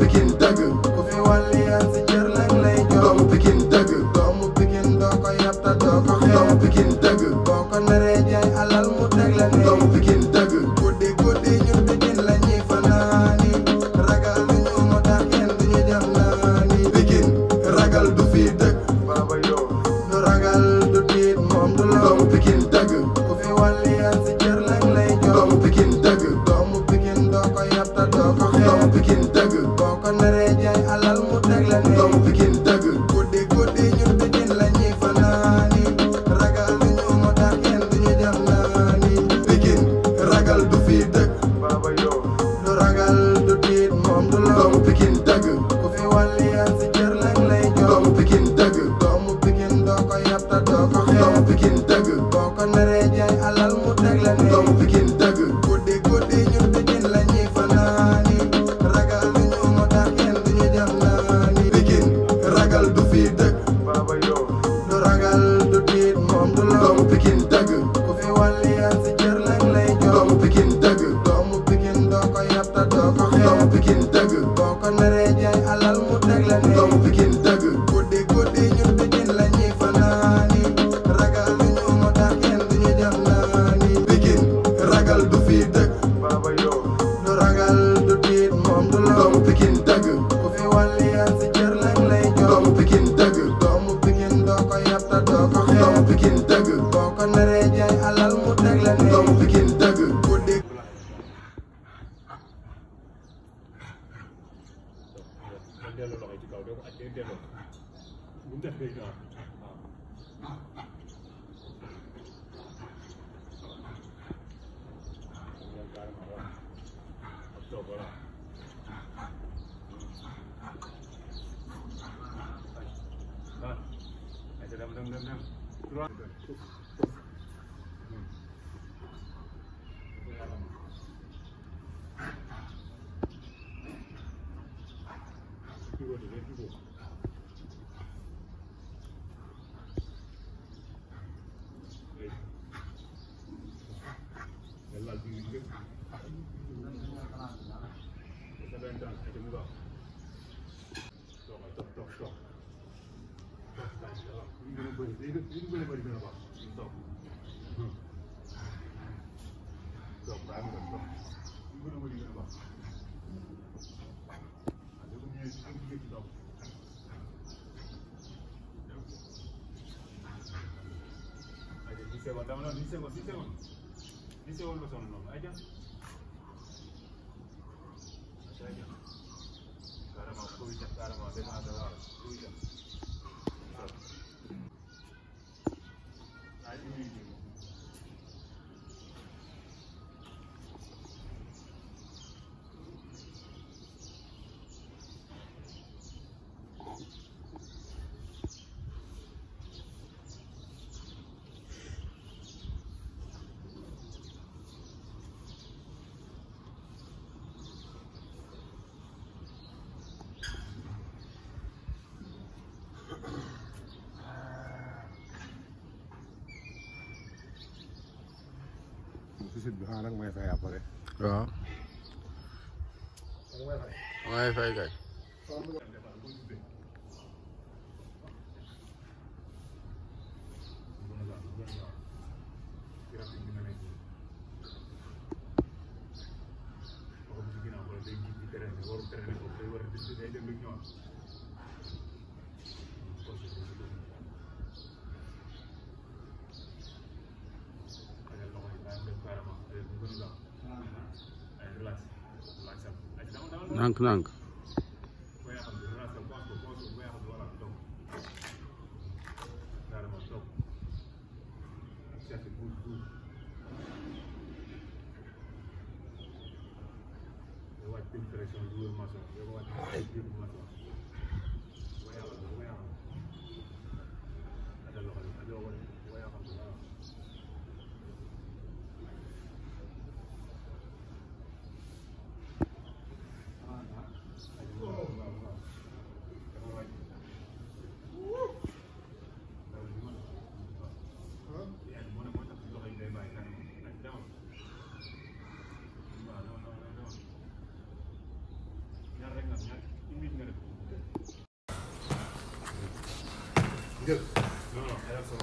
Pikin dëgg ku fi wàlli yaa si cër lañ lay jox doomu Pikin dëgg doomu Pikin doo ko yab ta doo ko xeeb doomu Pikin dëgg boo ko naree jaay alal mu teg la ne doomu Pikin dëgg guddi guddi ñun Pikin la ñuy fanaani ragal du ñu moo tax kenn du ñu jam naani Pikin ragal du fi dëgg baaba yoo du ragal du tiit moom du la doomu Pikin dëgg ku fi wàlli yaa si cër lañ lay jox doomu Pikin dëgg doomu Pikin doo ko yab ta doo ko xeeb doomu Pikin dëgg boo ko naree jaay alal mu teg la ne doomu Pikin dëgg guddi guddi ñun Pikin la ñuy fanaani ragal du ñu moo tax kenn du ñu jam naani Pikin ragal du fi dëgg baaba yoo du ragal du tiit moom du la doomu Pikin dëgg ku fi wàlli yaa si cër lañ lay jox doomu Pikin dëgg doomu Pikin doo ko yab ta doo ko xeeb doomu Pikin dëgg boo ko naree jaay alal mu teg la ne doomu Pikin dëgg guddi guddi ñun Pikin la ñuy fanaani ragal du ñu moo tax kenn du ñu jam naani Pikin ragal du fi dëgg baaba yoo du ragal du tiit moom du la doomu Pikin dëgg ku fi wàlli yaa si cër lañ lay jox doomu Pikin dëgg doomu Pikin doo ko yab ta doo ko xeeb doomu Pikin dëgg boo ko naree jaay alal mu teg la ne doomu Pikin dëgg guddi guddi ñun Pikin la ñuy fanaani ragal du ñu moo tax kenn du ñu jam naani Pikin ragal du fi dëgg baaba yoo du ragal du tiit moom du la doomu Pikin dëgg ku fi wàlli yaa si cër lañ lay jox doomu Pikin dëgg doomu Pikin doo ko yab ta doo ko xeeb doomu Pikin dëgg boo ko naree jaay alal mu teg la ne doomu Pikin dëgg guddi delloo loxo yi ci kaw doo ko aj day delloo bu mu def day ñëwaat waaw carrément waaw ak toog voilà ah ay dem trois dama noonu 10 secondes 10 secondes 10 secondes nga sonn noonu ay jàpp carrément kuy jàpp carrément benn affaire waaw kuy jàpp ay site bi xanaa nag may fay après. waaw. may fay kay. Nank nank. Ñaar rek Jël. Non, non, elle a son nom.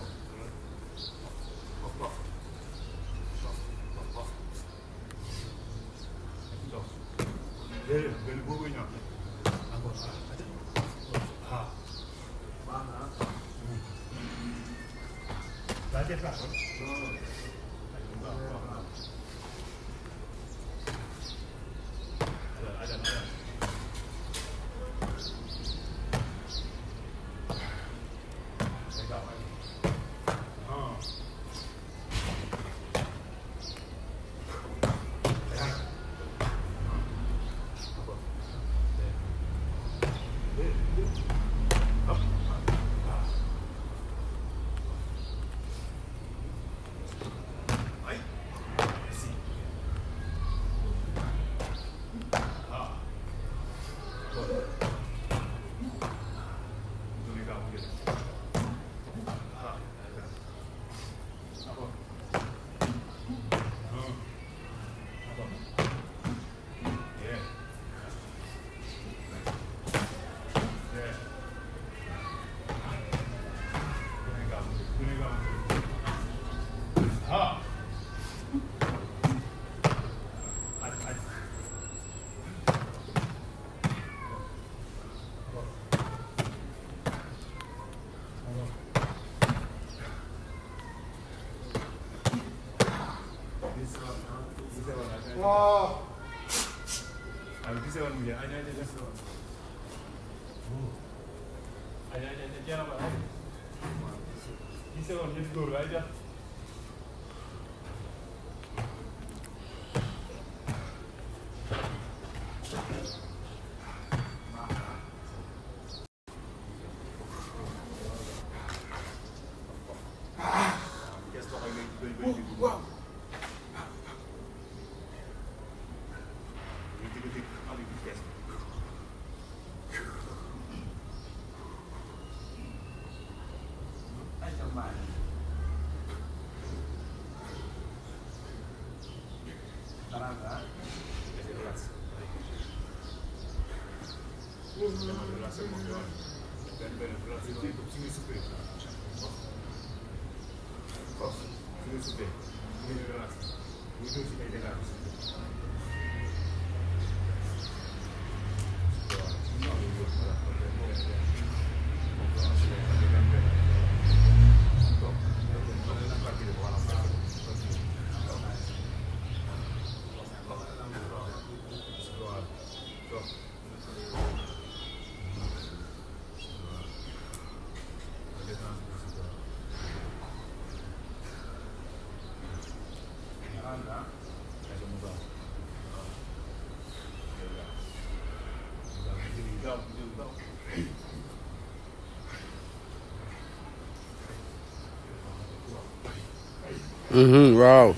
Benn boobu ñëw. Encore. Ah. La déplace. Wow. Abi gise woon mu jeex ay ay gise woon. Ay jeex na ba ay. Gise woon ñetti góor ay jeex. Wow. Wow.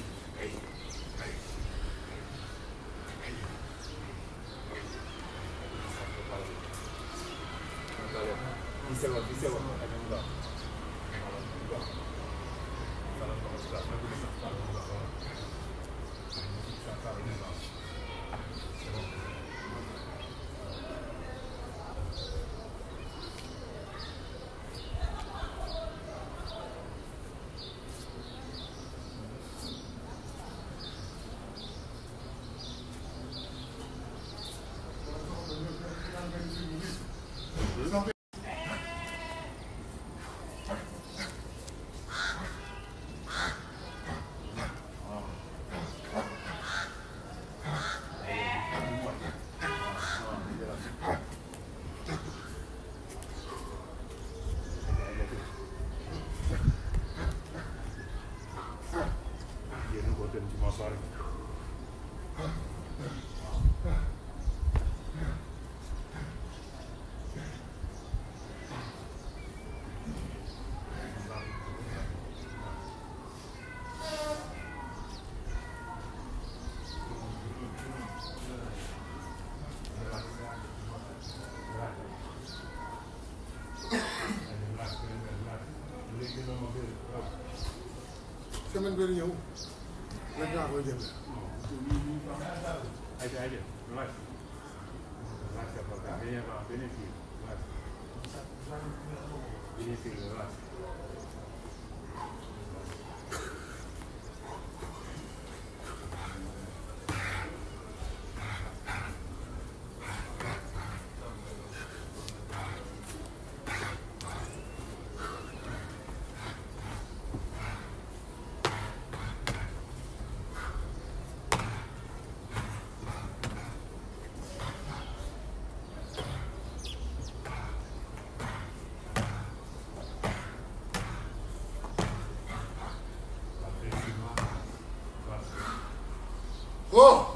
Semaine bi ñëw la gaa koy jënd. Ay Oh!